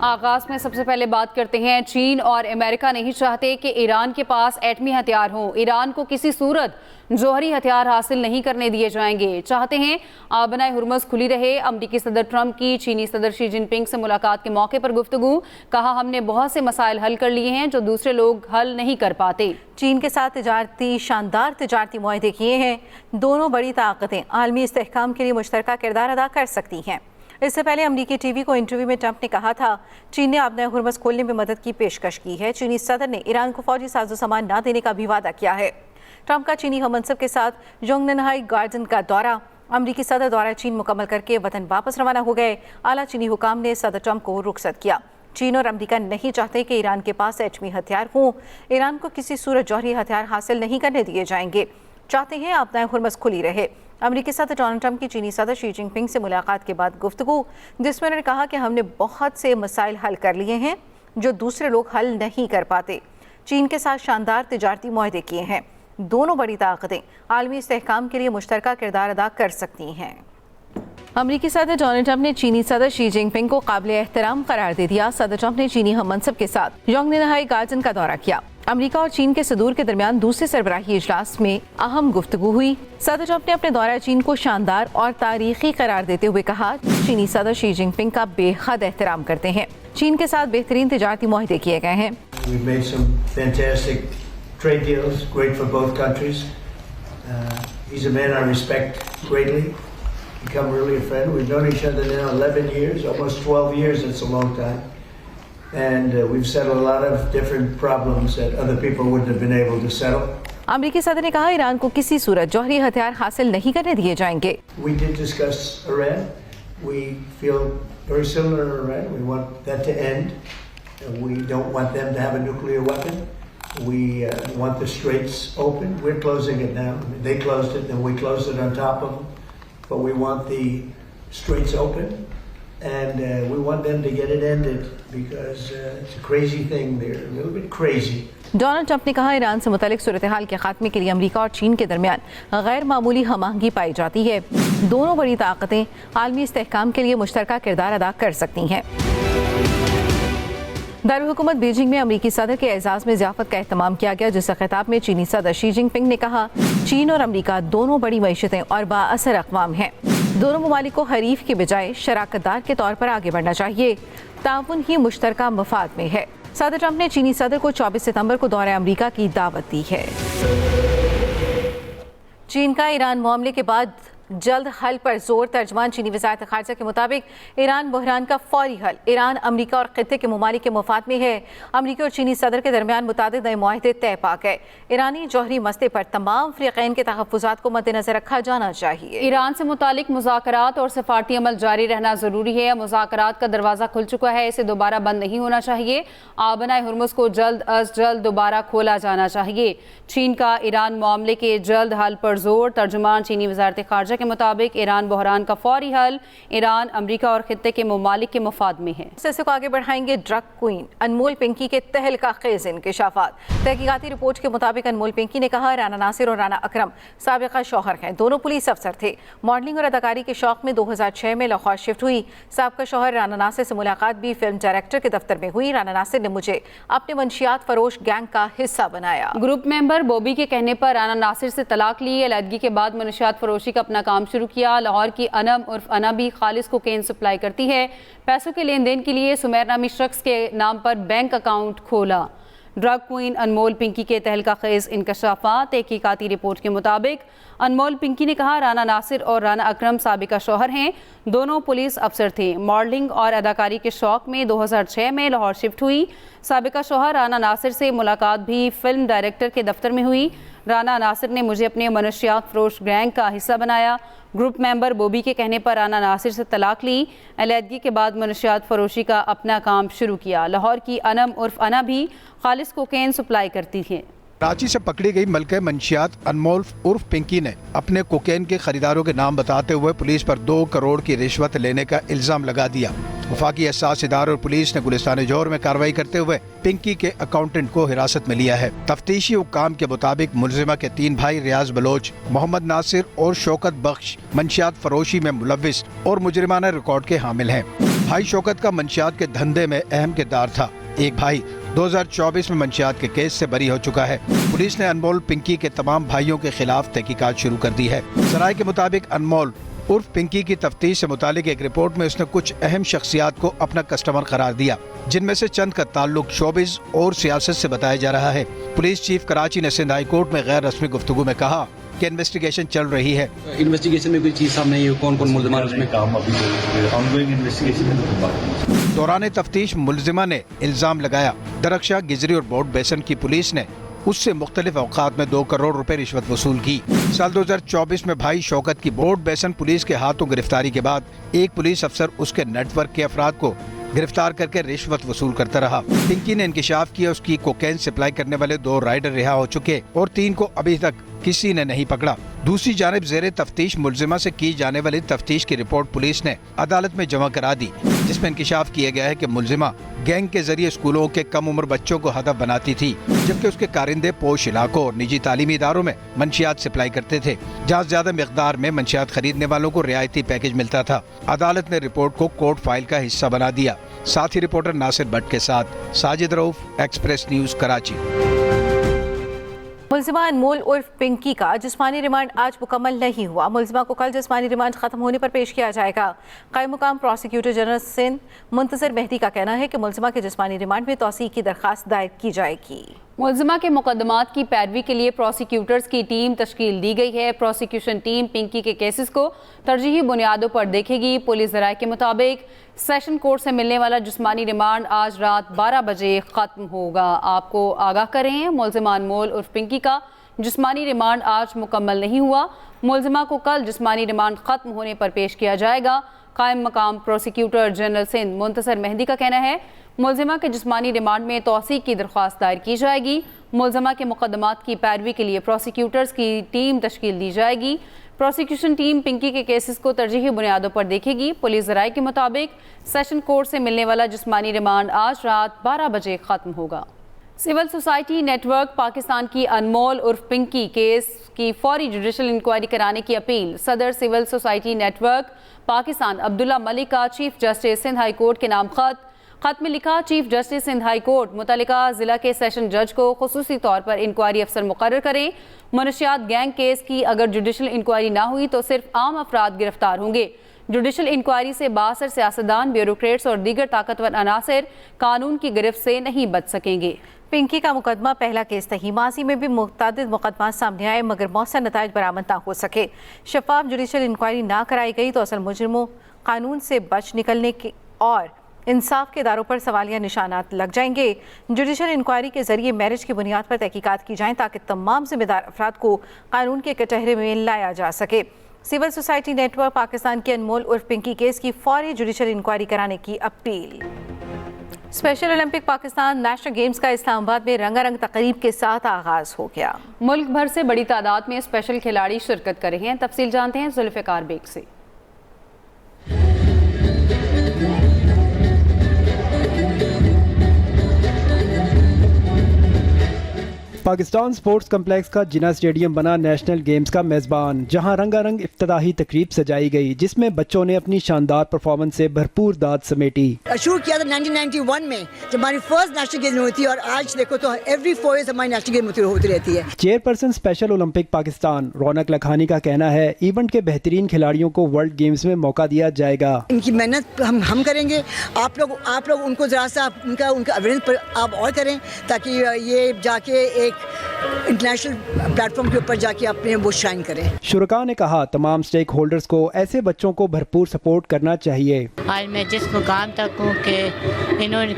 آغاز میں سب سے پہلے بات کرتے ہیں، چین اور امریکہ نہیں چاہتے کہ ایران کے پاس ایٹمی ہتھیار ہوں۔ ایران کو کسی صورت جوہری ہتھیار حاصل نہیں کرنے دیے جائیں گے۔ چاہتے ہیں آبنائے ہرمز کھلی رہے۔ امریکی صدر ٹرمپ کی چینی صدر شی جن پنگ سے ملاقات کے موقع پر گفتگو، کہا ہم نے بہت سے مسائل حل کر لیے ہیں جو دوسرے لوگ حل نہیں کر پاتے۔ چین کے ساتھ شاندار تجارتی معاہدے کیے ہیں۔ دونوں بڑی طاقتیں عالمی استحکام کے لیے مشترکہ کردار ادا کر سکتی ہیں۔ اس سے پہلے امریکی ٹی وی کو انٹرویو میں ٹرمپ نے کہا تھا چین نے آبنائے ہرمز کھولنے میں مدد کی پیشکش کی ہے۔ چینی صدر نے ایران کو فوجی ساز و سامان نہ دینے کا بھی وعدہ کیا ہے۔ ٹرمپ کا چینی ہم منصب کے ساتھ یونگننہائی گارڈن کا دورہ، امریکی صدر دورہ چین مکمل کر کے وطن واپس روانہ ہو گئے۔ اعلیٰ چینی حکام نے صدر ٹرمپ کو رخصت کیا۔ چین اور امریکہ نہیں چاہتے کہ ایران کے پاس ایٹمی ہتھیار ہوں۔ ایران کو کسی صورت جوہری ہتھیار حاصل نہیں کرنے دیے جائیں گے۔ چاہتے ہیں آبنائے ہرمز کھلی رہے۔ امریکی صدر ڈونلڈ ٹرمپ کی چینی صدر شی جن پنگ سے ملاقات کے بعد گفتگو، جس میں انہوں نے کہا کہ ہم نے بہت سے مسائل حل کر لیے ہیں جو دوسرے لوگ حل نہیں کر پاتے۔ چین کے ساتھ شاندار تجارتی معاہدے کیے ہیں۔ دونوں بڑی طاقتیں عالمی استحکام کے لیے مشترکہ کردار ادا کر سکتی ہیں۔ امریکی صدر ڈونلڈ ٹرمپ نے چینی صدر شی جن پنگ کو قابل احترام قرار دے دیا۔ صدر ٹرمپ نے چینی ہم منصب کے ساتھ یونگننہائی گارڈن کا دورہ کیا۔ امریکہ اور چین کے صدور کے درمیان دوسرے سربراہی اجلاس میں اہم گفتگو ہوئی۔ صدر ٹرمپ نے اپنے دورہ چین کو شاندار اور تاریخی قرار دیتے ہوئے کہا چینی صدر شی جن پنگ کا بے حد احترام کرتے ہیں۔ چین کے ساتھ بہترین تجارتی معاہدے کیے گئے ہیں۔ We've made some fantastic trade deals, great for both countries. He's a man I respect greatly. Become really a friend. We've known each other now 11 years, almost 12 years. It's a long time. And we've settled a lot of different problems that other people wouldn't have been able to settle. امریکی صدر نے کہا ایران کو کسی صورت جوہری ہتھیار حاصل نہیں کرنے دیے جائیں گے۔ We did discuss Iran. We feel very similar to Iran. We want that to end. And we don't want them to have a nuclear weapon. We want the straits open. We're closing it now. I mean, they closed it, then we closed it on top of them. But we want the straits open. And we want them to get it ended because it's a crazy thing. They're a little bit crazy. Donald Trump نے کہا ایران سے متعلق صورتحال کے خاتمے کے لیے امریکہ اور چین کے درمیان غیر معمولی ہم آہنگی پائی جاتی ہے۔ دونوں بڑی طاقتیں عالمی استحکام کے لیے مشترکہ کردار ادا کر سکتی ہیں۔ دارالحکومت بیجنگ میں امریکی صدر کے اعزاز میں ضیافت کا اہتمام کیا گیا، جس سے خطاب میں چینی صدر شی جن پنگ نے کہا چین اور امریکہ دونوں بڑی معیشتیں اور بااثر اقوام ہیں۔ دونوں ممالک کو حریف کے بجائے شراکت دار کے طور پر آگے بڑھنا چاہیے۔ تعاون ہی مشترکہ مفاد میں ہے۔ صدر ٹرمپ نے چینی صدر کو 24 ستمبر کو دورہ امریکہ کی دعوت دی ہے۔ چین کا ایران معاملے کے بعد جلد حل پر زور، ترجمان چینی وزارت خارجہ کے مطابق ایران بحران کا فوری حل ایران، امریکہ اور خطے کے ممالک کے مفاد میں ہے۔ امریکی اور چینی صدر کے درمیان متعدد نئے معاہدے طے پا گئے۔ ایرانی جوہری مسئلے پر تمام فریقین کے تحفظات کو مد نظر رکھا جانا چاہیے۔ ایران سے متعلق مذاکرات اور سفارتی عمل جاری رہنا ضروری ہے۔ مذاکرات کا دروازہ کھل چکا ہے، اسے دوبارہ بند نہیں ہونا چاہیے۔ آبنائے ہرمز کو جلد از جلد دوبارہ کھولا جانا چاہیے۔ چین کا ایران معاملے کے جلد حل پر زور، ترجمان چینی وزارت خارجہ کے مطابق ایران بحران کا فوری حل ایران، امریکہ اور خطے کے ممالک کے مفاد میں ہے۔ سلسلے کو آگے بڑھائیں گے۔ ڈرگ کوئین انمول پنکی کے تہلکہ خیز انکشافات۔ تحقیقاتی رپورٹ کے مطابق انمول پنکی نے کہا رانا ناصر اور رانا اکرم سابقہ شوہر ہیں۔ دونوں پولیس افسر تھے۔ ماڈلنگ اور اداکاری کے شوق میں 2006 میں لاہور شفٹ ہوئی۔ سابقہ شوہر رانا ناصر سے ملاقات بھی فلم ڈائریکٹر کے دفتر میں ہوئی۔ رانا ناصر نے مجھے اپنے منشیات فروش گینگ کا حصہ بنایا۔ گروپ ممبر بوبی کے کہنے پر رانا ناصر سے طلاق لی۔ علیحدگی کے بعد منشیات فروشی کا اپنا کام شروع کیا۔ لاہور کی انم عرف انا بھی خالص کوکین سپلائی کرتی ہے۔ پیسوں کے لین دین کے لیے سمیر نامی شخص کے نام پر بینک اکاؤنٹ کھولا۔ ڈرگ کوئین انمول پنکی کے تہلکہ خیز انکشافات۔ تحقیقاتی رپورٹ کے مطابق انمول پنکی نے کہا رانا ناصر اور رانا اکرم سابقہ شوہر ہیں۔ دونوں پولیس افسر تھے۔ ماڈلنگ اور اداکاری کے شوق میں 2006 میں لاہور شفٹ ہوئی۔ سابقہ شوہر رانا ناصر سے ملاقات بھی فلم ڈائریکٹر کے دفتر میں ہوئی۔ رانا ناصر نے مجھے اپنے منشیات فروش گینگ کا حصہ بنایا۔ گروپ ممبر بوبی کے کہنے پر رانا ناصر سے طلاق لی۔ علیحدگی کے بعد منشیات فروشی کا اپنا کام شروع کیا۔ لاہور کی انم عرف انا بھی خالص کوکین سپلائی کرتی تھی۔ کراچی سے پکڑی گئی ملکہ منشیات انمول عرف پنکی نے اپنے کوکین کے خریداروں کے نام بتاتے ہوئے پولیس پر 2 کروڑ کی رشوت لینے کا الزام لگا دیا۔ وفاقی حساس ادارے اور پولیس نے گلستان جوہر میں کارروائی کرتے ہوئے پنکی کے اکاؤنٹنٹ کو حراست میں لیا ہے۔ تفتیشی حکام کے مطابق ملزمہ کے 3 بھائی ریاض بلوچ، محمد ناصر اور شوکت بخش منشیات فروشی میں ملوث اور مجرمانہ ریکارڈ کے حامل ہیں۔ भाई शौकत का मंशियात के धंधे में अहम किरदार था। एक भाई 2024 में मंशियात के केस से बरी हो चुका है। पुलिस ने अनमोल पिंकी के तमाम भाइयों के खिलाफ तहकीकात शुरू कर दी है। सराय के मुताबिक अनमोल उर्फ पिंकी की तफ्तीश से मुतालिक एक रिपोर्ट में उसने कुछ अहम शख्सियात को अपना कस्टमर करार दिया, जिनमें से चंद का ताल्लुक शोबिज और सियासत से बताया जा रहा है। पुलिस चीफ कराची ने सिंध हाई कोर्ट में गैर रस्मी गुफ्तगू में कहा कि इन्वेस्टिगेशन चल रही है। इन्वेस्टिगेशन में कोई चीज सामने आई है, कौन कौन मुल्ज़िमान उसमें काम अभी ऑनगोइंग इन्वेस्टिगेशन में। दौरान तफ्तीश मुल्जिमा ने इल्जाम लगाया दरख्शा, गिजरी और बोर्ड बेसन की पुलिस ने उससे मुख्तलिफ औकात में 2 करोड़ रुपए रिश्वत वसूल की। साल 2024 में भाई शौकत की बोर्ड बेसन पुलिस के हाथों गिरफ्तारी के बाद एक पुलिस अफसर उसके नेटवर्क के अफराद को गिरफ्तार करके रिश्वत वसूल करता रहा। पिंकी ने इंकिशाफ किया उसकी कोकेन सप्लाई करने वाले 2 राइडर रिहा हो चुके और 3 को अभी तक किसी ने नहीं पकड़ा। दूसरी जानिब ज़ेरे तफ्तीश मुल्जिमा से की जाने वाली तफ्तीश की रिपोर्ट पुलिस ने अदालत में जमा करा दी, जिसमें इंकिशाफ किया गया है कि मुल्जिमा गैंग के जरिए स्कूलों के कम उम्र बच्चों को हदफ बनाती थी, जबकि उसके कारिंदे पोश इलाकों और निजी तालीमी इदारों में मंशियात सप्लाई करते थे, जहाँ ज्यादा मिकदार में मंशियात खरीदने वालों को रियायती पैकेज मिलता था। अदालत ने रिपोर्ट को कोर्ट फाइल का हिस्सा बना दिया। साथ ही रिपोर्टर नासिर भट्ट के साथ साजिद रऊफ, एक्सप्रेस न्यूज कराची। मुल्जिमा अनमोल उर्फ पिंकी का जिस्मानी रिमांड आज मुकम्मल नहीं हुआ। मुल्जिमा को कल जिस्मानी रिमांड खत्म होने पर पेश किया जाएगा। कायम मुकाम प्रोसिक्यूटर जनरल सिंध मुंतजर मेहदी का कहना है कि मुल्जिमा के जिस्मानी रिमांड में तौसीक़ की दरख्वास्त दायर की जाएगी। मुल्जिमा के मुकदमात की पैरवी के लिए प्रोसिक्यूटर्स की टीम तश्कील दी गई है। प्रोसिक्यूशन टीम पिंकी के केसेस को तरजीही बुनियादों पर देखेगी। पुलिस ज़राए के मुताबिक सेशन कोर्ट से मिलने वाला जिस्मानी रिमांड आज रात 12 बजे ख़त्म होगा। आपको आगाह करें, मुल्जिमा अनमोल उर्फ पिंकी का जिस्मानी रिमांड आज मुकम्मल नहीं हुआ। मुल्जिमा को कल जिस्मानी रिमांड ख़त्म होने पर पेश किया जाएगा। कायम मकाम प्रोसिक्यूटर जनरल सिंध मुंतजर मेहदी का कहना है मुल्जिमा के जिस्मानी रिमांड में तौसीक़ की दरख्वास्त दायर की जाएगी। मुल्जिमा के मुकदमात की पैरवी के लिए प्रोसिक्यूटर्स की टीम तश्कील दी जाएगी। प्रोसिक्यूशन टीम पिंकी के केसेस को तरजीही बुनियादों पर देखेगी। पुलिस ज़राए के मुताबिक सेशन कोर्ट से मिलने वाला जिस्मानी रिमांड आज रात 12 बजे ख़त्म होगा। सिविल सोसाइटी नेटवर्क पाकिस्तान की अनमोल उर्फ पिंकी केस की फौरी जुडिशल इंक्वायरी कराने की अपील। सदर civil society network Pakistan Abdullah Malik का chief justice Sindh high court के नाम खत में लिखा, chief justice Sindh high court मुतल्लिका ज़िला के सेशन जज को खुसूसी तौर पर इंक्वायरी अफसर मुकर्रर करें। मनशियात गैंग केस की अगर जुडिशल इंक्वायरी ना हुई तो सिर्फ आम अफराद गिरफ्तार होंगे। जुडिशल इंक्वायरी से बासर सियासतदान, ब्यूरोक्रेट्स और दीगर ताकतवर अनासर कानून की गिरफ्त से नहीं बच सकेंगे। पिंकी का मुकदमा पहला केस नहीं। माजी में भी मुतअद्दिद मुकदमा सामने आए मगर मौसर नताइज बरामद ना हो सके। शफाफ जुडिशल इंक्वायरी ना कराई गई तो असल मुजरिमों कानून से बच निकलने के और इंसाफ के इदारों पर सवालिया निशानात लग जाएंगे। जुडिशल इंक्वायरी के जरिए मैरिज की बुनियाद पर तहकीकात की जाएं ताकि तमाम जिम्मेदार अफराद को कानून के कटहरे में लाया जा सके। सिविल सोसाइटी नेटवर्क पाकिस्तान के अनमोल उर्फ पिंकी केस की फौरी जुडिशल इंक्वायरी कराने की appeal. Special Olympic Pakistan national games का इस्लामाबाद में रंगारंग तकरीब के साथ आगाज हो गया। मुल्क भर से बड़ी तादाद में स्पेशल खिलाड़ी शिरकत कर रहे हैं। तफसील जानते हैं जुल्फ़िकार बेग से। पाकिस्तान स्पोर्ट्स कम्प्लेक्स का जिना स्टेडियम बना नेशनल गेम्स का मेज़बान, जहां रंगारंग इफ्तिताही तकरीब सजाई गई जिसमें बच्चों ने अपनी शानदार परफॉर्मेंस से भरपूर दाद समेटी। शुरू किया था 1991 में जब हमारी फर्स्ट नेशनल गेम हुई थी और आज देखो तो एवरी 4 इयर्स हमारी नेशनल गेम होती रहती है। चेयरपर्सन स्पेशल ओलंपिक पाकिस्तान रौनक लखानी का कहना है इवेंट के बेहतरीन खिलाड़ियों को वर्ल्ड गेम्स में मौका दिया जाएगा। इनकी मेहनत हम करेंगे। आप लोग उनको जरा सा उनका अवेयरनेस पर आप और करें ताकि ये जाके एक इंटरनेशनल प्लेटफॉर्म के ऊपर जाके अपने वो शाइन करें। शुरका ने कहा तमाम स्टेक होल्डर्स को ऐसे बच्चों को भरपूर सपोर्ट करना चाहिए। आज मैं जिस मुकाम तक हूँ कि इन्होंने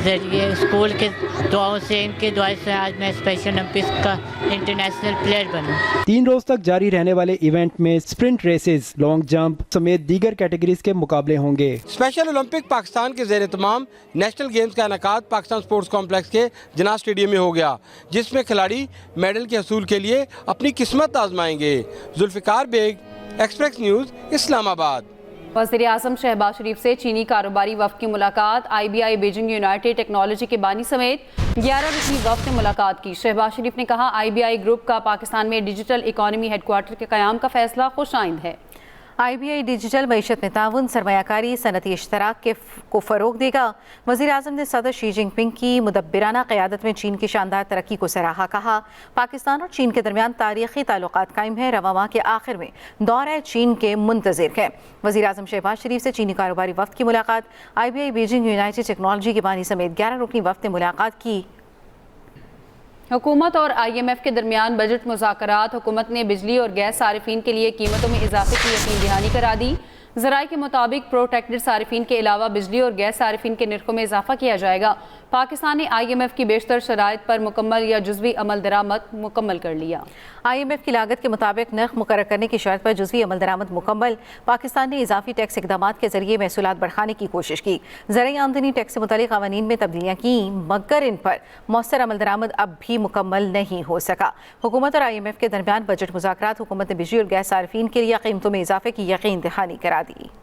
जरिए स्कूल के दुआओं से, इनके दुआ से आज मैं स्पेशल ओलंपिक्स का इंटरनेशनल प्लेयर बना। 3 रोज तक जारी रहने वाले इवेंट में स्प्रिंट रेसेस, लॉन्ग जंप समेत दीगर कैटेगरीज के मुकाबले होंगे। स्पेशल ओलंपिक पाकिस्तान के ज़ेरे तमाम नेशनल गेम्स का इनेकाद पाकिस्तान स्पोर्ट्स कॉम्प्लेक्स के जिना स्टेडियम में हो गया, जिसमें खिलाड़ी मेडल के हसूल के लिए अपनी किस्मत आजमाएंगे। Zulfiqar Baig, express news, Islamabad. वज़ीर आज़म शहबाज शरीफ से चीनी कारोबारी वफ़द की मुलाकात। IBI बीजिंग यूनाइटेड टेक्नोलॉजी के बानी समेत 11 रुकनी वफ़द ने मुलाकात की। शहबाज शरीफ ने कहा IBI ग्रुप का पाकिस्तान में डिजिटल इकॉनमी हेडक्वार्टर के क़याम का फैसला खुशाइंद है। IBI डिजिटल मईशत में ताउन सरमायाकारी सनती इश्तराक को फ़रोग देगा। वज़ीर आज़म ने सदर शी जिनपिंग की मुदब्बिराना क़यादत में चीन की शानदार तरक्की को सराहा। कहा, पाकिस्तान और चीन के दरमियान तारीख़ी ताल्लुक़ात कायम है। रवा माह के आखिर में दौरे चीन के मुंतज़िर है। वज़ीर आज़म शहबाज शरीफ से चीनी कारोबारी वफ़द की मुलाकात। IBI बीजिंग यूनाइटेड टेक्नोलॉजी के बानी समेत 11 रुकनी वफ़द ने मुलाकात की। हुकूमत और IMF के दरमियान बजट मुज़ाकरात। हुकूमत ने बिजली और गैस सारिफीन के लिए कीमतों में इजाफे की यकीन दहानी करा दी। ज़राए के मुताबिक प्रोटेक्टेड सारिफीन के अलावा बिजली और गैस सारिफीन के नरखों में इजाफा किया जाएगा। पाकिस्तान ने IMF की बेशतर शराइत पर मुकम्मल या जुज़वी अमल दरामद मुकम्मल कर लिया। IMF की लागत के मुताबिक नर्ख मुकर्रर करने की शर्त पर जुज़वी अमल दरामद मुकम्मल। पाकिस्तान ने इजाफी टैक्स इक़दामात के जरिए महसूलात बढ़ाने की कोशिश की। ज़राई आमदनी टैक्स से मुतालिक क़वानीन में तब्दीलियाँ की, मगर इन पर मौसर अमल दरामद अब भी मुकम्मल नहीं हो सका। हुकूमत और IMF के दरमियान बजट मुज़ाकरात। हुकूमत ने बिजली और गैस सारिफीन के लिए कीमतों में इजाफे की यकीन दहानी करा दी।